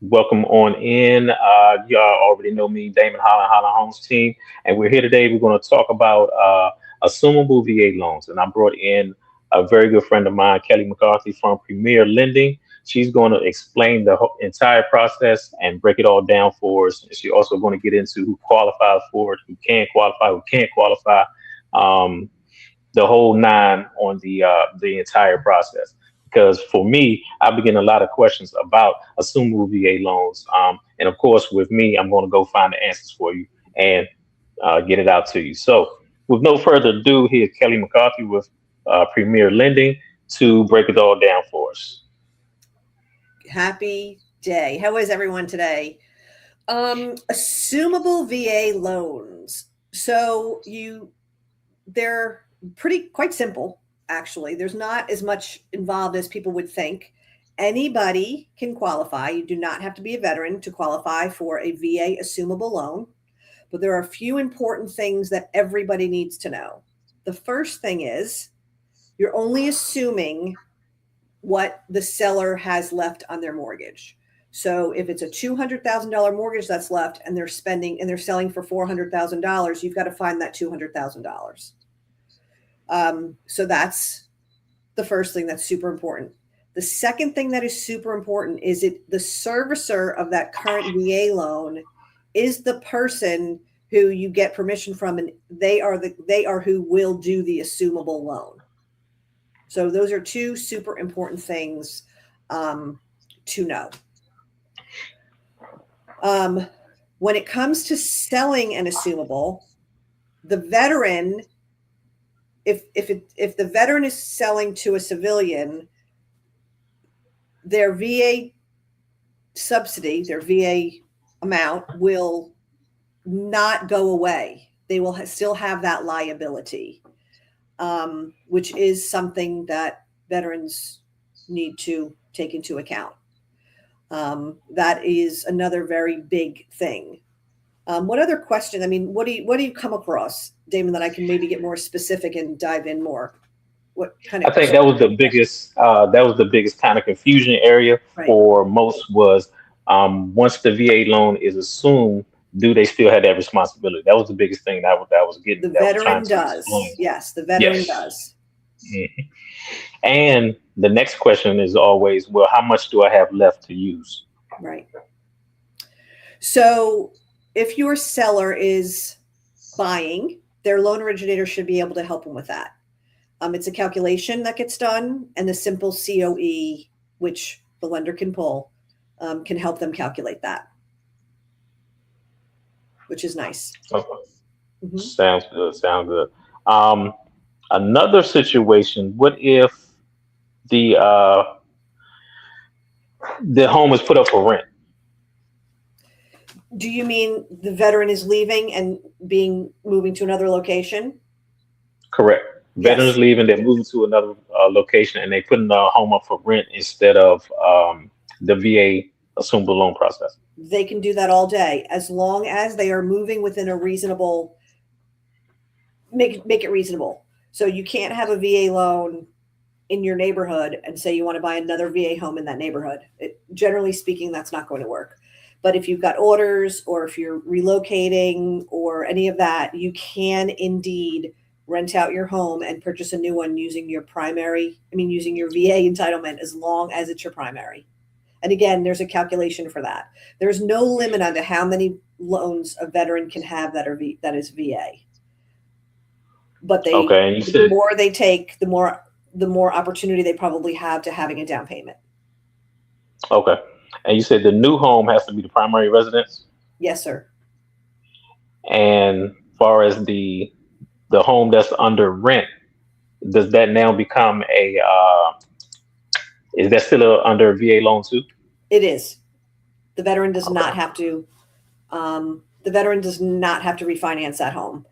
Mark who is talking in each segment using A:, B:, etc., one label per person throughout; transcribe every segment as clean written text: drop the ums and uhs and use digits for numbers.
A: Welcome on in. Y'all already know me, Damon Holland, Holland Homes Team, and we're here today. We're going to talk about assumable VA loans, and I brought in a very good friend of mine, Keli McClarty from Premier Lending. She's going to explain the entire process and break it all down for us. She's also going to get into who qualifies for it, who can qualify, who can't qualify. Um, the whole nine on the entire process. Because for me, I begin a lot of questions about assumable VA loans, and of course, with me, I'm going to go find the answers for you and get it out to you. So, with no further ado, here's Keli McCarthy with Premier Lending to break it all down for us.
B: Happy day. How is everyone today? Assumable VA loans. They're quite simple, actually. There's not as much involved as people would think. Anybody can qualify. You do not have to be a veteran to qualify for a VA assumable loan. But there are a few important things that everybody needs to know. The first thing is you're only assuming what the seller has left on their mortgage. So if it's a $200,000 mortgage that's left and they're selling for $400,000, you've got to find that $200,000. So that's the first thing that's super important. The second thing that is super important is the servicer of that current VA loan is the person who you get permission from, and they are who will do the assumable loan. So those are two super important things to know. When it comes to selling an assumable, the veteran, if the veteran is selling to a civilian, their VA subsidy, their VA amount will not go away. They will still have that liability, which is something that veterans need to take into account. That is another very big thing. What other question? I mean, what do you come across, Damon, that I can maybe get more specific and dive in more? What kind of?
A: I think that was the biggest kind of confusion area
B: Right.
A: for most was once the VA loan is assumed, do they still have that responsibility? That was the biggest thing that was getting
B: The
A: that was trying
B: veteran
A: to
B: does.
A: explain.
B: Yes, the veteran
A: Yes.
B: does.
A: Mhm. And the next question is always, well, how much do I have left to use?
B: Right. So if your seller is buying, their loan originator should be able to help them with that. It's a calculation that gets done, and the simple COE, which the lender can pull, can help them calculate that, which is nice.
A: Okay.
B: Mm-hmm.
A: Sounds good. Sounds good. Um, Another situation, what if the uh, the home is put up for rent?
B: Do you mean the veteran is leaving and moving to another location?
A: Correct. Veterans
B: Yes,
A: leaving, they're moving to another location, and they putting the home up for rent instead of the VA assumable loan process.
B: they can do that all day as long as they are moving within a reasonable make it reasonable. So you can't have a VA loan in your neighborhood and say you want to buy another VA home in that neighborhood. Generally speaking, that's not going to work. But if you've got orders or if you're relocating or any of that, you can indeed rent out your home and purchase a new one using your using your VA entitlement as long as it's your primary. And again, there's a calculation for that. There's no limit on to how many loans a veteran can have that is VA. But
A: Okay, and you
B: the
A: said
B: more they take, the more opportunity they probably have to having a down payment.
A: okay, and you said the new home has to be the primary residence,
B: Yes, sir.
A: and far as the home that's under rent, does that now become a is that still under a VA loan too?
B: It is. The veteran does
A: Okay,
B: not have to. The veteran does not have to refinance that home.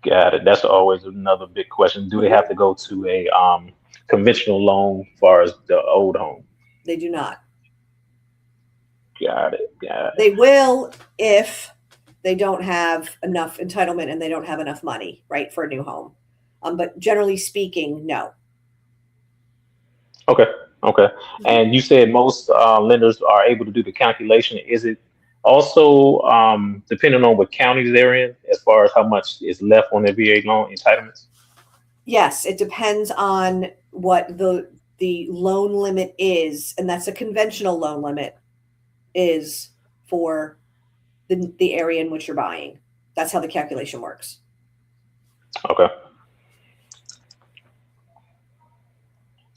A: got it. That's always another big question. Do they
B: Mhm.
A: have to go to a conventional loan far as the old home?
B: They do not.
A: Got it. Got it.
B: They will if they don't have enough entitlement and they don't have enough money, right, for a new home. But generally speaking, no.
A: Okay. Okay. And you said most lenders are able to do the calculation. Is it also depending on what counties they're in, as far as how much is left on their VA loan entitlements?
B: Yes, it depends on what the loan limit is, and that's a conventional loan limit is for the area in which you're buying. That's how the calculation works.
A: Okay.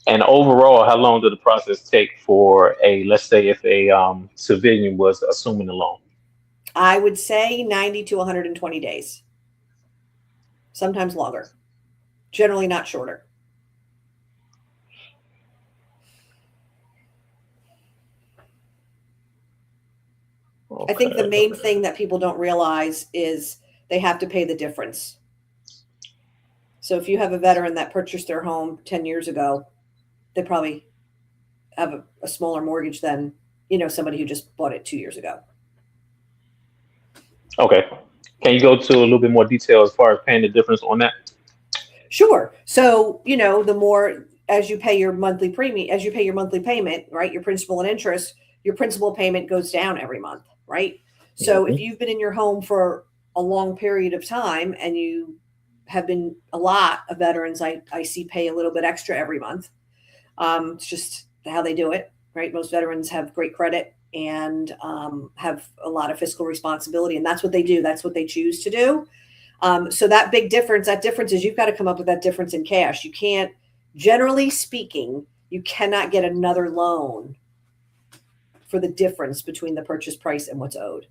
A: And overall, how long did the process take for let's say if a civilian was assuming the loan?
B: I would say 90 to 120 days, sometimes longer, generally not shorter. I think the
A: Okay.
B: main thing that people don't realize is they have to pay the difference. So if you have a veteran that purchased their home 10 years ago, they probably have a smaller mortgage than, somebody who just bought it 2 years ago.
A: Okay. Can you go to a little bit more detail as far as paying the difference on that?
B: Sure. So, the more as you pay your monthly premium, as you pay your monthly payment, right, your principal and interest, your principal payment goes down every month, right? So if
A: Mhm.
B: you've been in your home for a long period of time and you have been a lot of veterans, I see pay a little bit extra every month. It's just how they do it, right? Most veterans have great credit and have a lot of fiscal responsibility, and that's what they do. That's what they choose to do. So that difference is you've got to come up with that difference in cash. You can't, generally speaking, you cannot get another loan for the difference between the purchase price and what's owed.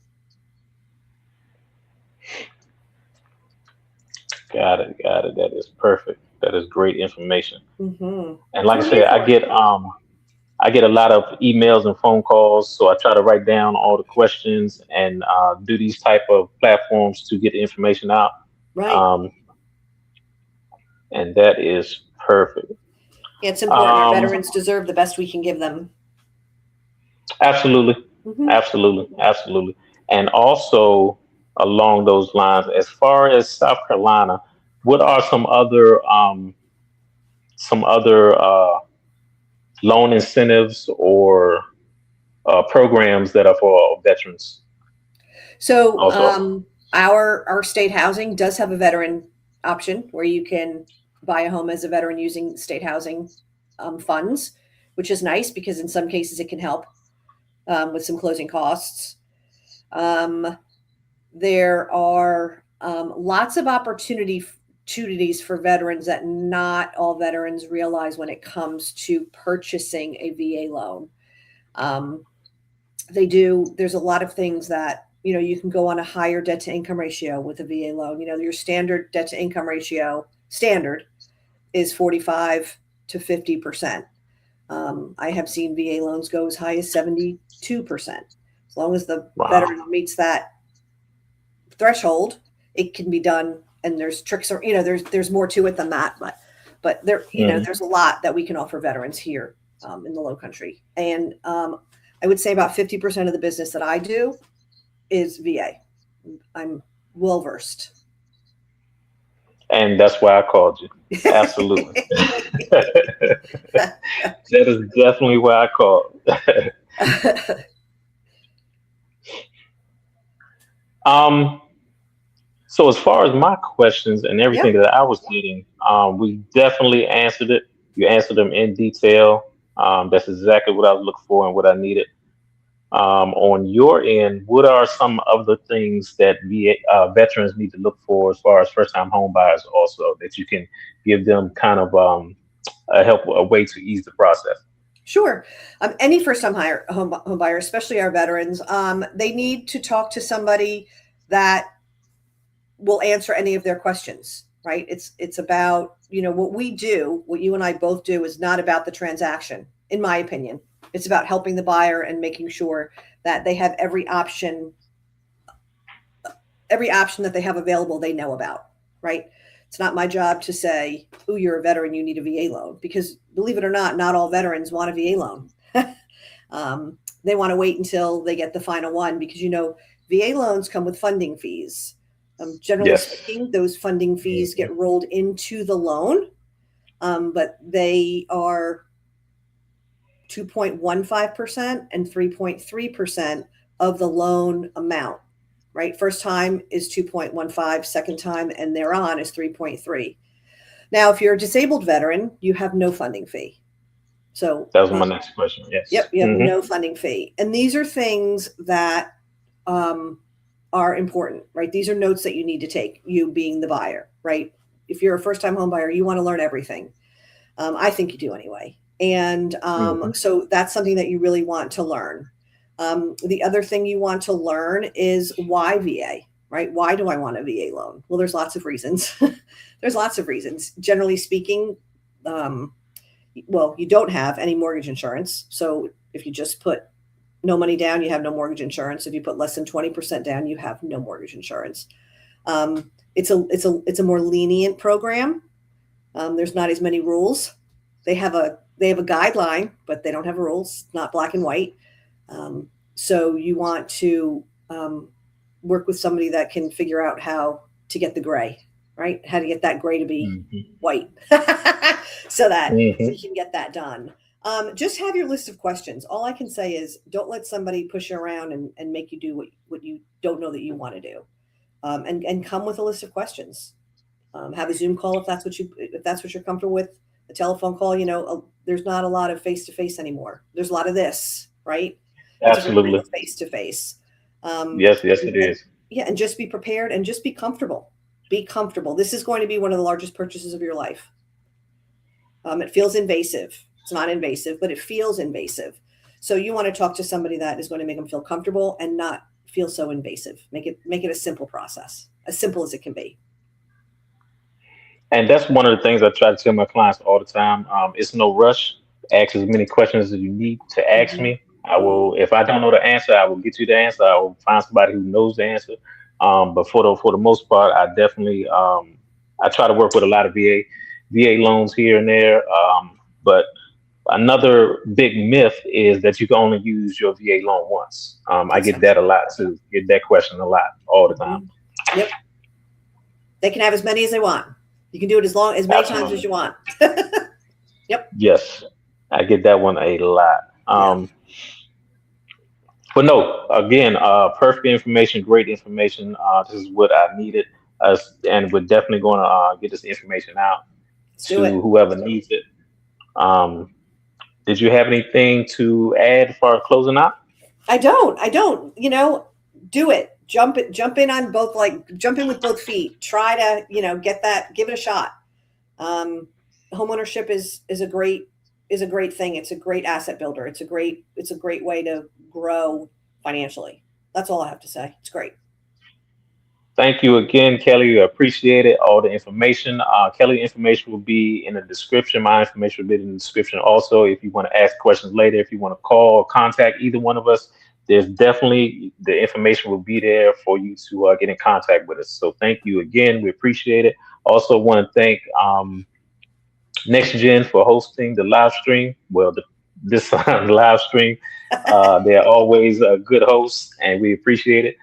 A: Got it. Got it. That is perfect. That is great information.
B: Mm-hmm.
A: And
B: That's
A: like I
B: what I'm here
A: said,
B: for.
A: I get a lot of emails and phone calls, so I try to write down all the questions and do these type of platforms to get the information out.
B: Right.
A: Um, and that is perfect.
B: It's important. Our
A: Um,
B: veterans deserve the best we can give them.
A: absolutely,
B: Mm-hmm.
A: absolutely, absolutely. And also along those lines, as far as South Carolina, what are some other loan incentives or programs that are for veterans
B: So
A: also?
B: our state housing does have a veteran option where you can buy a home as a veteran using state housing funds, which is nice because in some cases it can help with some closing costs. Um, there are lots of opportunities for veterans that not all veterans realize when it comes to purchasing a VA loan. Um, they do. There's a lot of things that you can go on a higher debt to income ratio with a VA loan. Your standard debt to income ratio standard is 45 to 50%. I have seen VA loans go as high as 72%. As long as the
A: Wow.
B: veteran meets that threshold, it can be done. And there's tricks, or there's more to it than that. But there,
A: Mhm.
B: there's a lot that we can offer veterans here in the Low Country. And I would say about 50% of the business that I do is VA. I'm well versed.
A: And that's why I called you. Absolutely. That is definitely why I called. um, so as far as my questions and everything
B: Yep.
A: that I was getting, we definitely answered it. You answered them in detail. That's exactly what I was looking for and what I needed. On your end, what are some of the things that veterans need to look for as far as first-time home buyers also that you can give them kind of a way to ease the process?
B: Sure. Any first-time home buyer, especially our veterans, they need to talk to somebody that will answer any of their questions. Right? It's about what we do, what you and I both do, is not about the transaction, in my opinion. It's about helping the buyer and making sure that they have every option that they have available they know about. Right? It's not my job to say, "Oh, you're a veteran, you need a VA loan," because believe it or not all veterans want a VA loan. They want to wait until they get the final one because VA loans come with funding fees. Generally
A: Yes.
B: speaking, those funding fees
A: Mhm.
B: get rolled into the loan, but they are 2.15% and 3.3% of the loan amount, right? First time is 2.15, second time and thereon is 3.3. Now, if you're a disabled veteran, you have no funding fee. So
A: That was my next question. Yes.
B: yep, you have no funding fee. And these are things that are important, right? These are notes that you need to take, you being the buyer, right? If you're a first-time home buyer, you want to learn everything. I think you do anyway. And so that's something that you really want to learn. The other thing you want to learn is why VA, right? Why do I want a VA loan? Well, there's lots of reasons. There's lots of reasons. Generally speaking, well, you don't have any mortgage insurance. So if you just put no money down, you have no mortgage insurance. If you put less than 20% down, you have no mortgage insurance. It's a more lenient program. There's not as many rules. They have a guideline, but they don't have rules. It's not black and white. So you want to work with somebody that can figure out how to get the gray, right? How to get that gray to be white, so that you can get that done. Just have your list of questions. All I can say is don't let somebody push you around and make you do what you don't know that you want to do. And come with a list of questions. Have a Zoom call if that's what you're comfortable with. A telephone call. There's not a lot of face to face anymore. There's a lot of this, right?
A: Absolutely.
B: Face to face.
A: Yes, it is.
B: Yeah, and just be prepared and just be comfortable. Be comfortable. This is going to be one of the largest purchases of your life. It feels invasive. It's not invasive, but it feels invasive. So you want to talk to somebody that is going to make them feel comfortable and not feel so invasive. Make it a simple process, as simple as it can be.
A: And that's one of the things I try to tell my clients all the time. It's no rush. Ask as many questions as you need to ask me. I will, if I don't know the answer, I will get you the answer. I will find somebody who knows the answer. But for the most part, I definitely I try to work with a lot of VA loans here and there. But another big myth is that you can only use your VA loan once. I get that a lot too. Get that question a lot all the time.
B: Yep. They can have as many as they want. You can do it as many times as you want. Yep.
A: Yes, I get that one a lot. But no, again, perfect information, great information. This is what I needed, and we're definitely going to get this information out to whoever needs it. Did you have anything to add for closing out?
B: I don't. Do it. Jump in on both, jump in with both feet. Try to, get that, give it a shot. Homeownership is a great thing. It's a great asset builder. It's a great way to grow financially. That's all I have to say. It's great.
A: Thank you again, Kelly. I appreciate it. All the information. Kelly information will be in the description. My information will be in the description also. If you want to ask questions later, if you want to call or contact either one of us, there's definitely the information will be there for you to get in contact with us. So thank you again. We appreciate it. Also want to thank Next Gen for hosting the live stream. Well, this live stream, they're always a good host, and we appreciate it.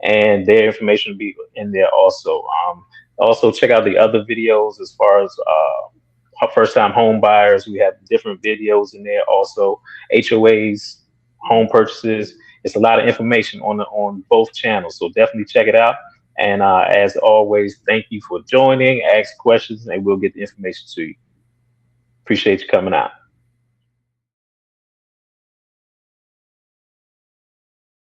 A: And their information will be in there also. Also check out the other videos as far as first time home buyers. We have different videos in there. Also HOAs, home purchases. It's a lot of information on both channels. So definitely check it out. And as always, thank you for joining. Ask questions, and we'll get the information to you. Appreciate you coming out.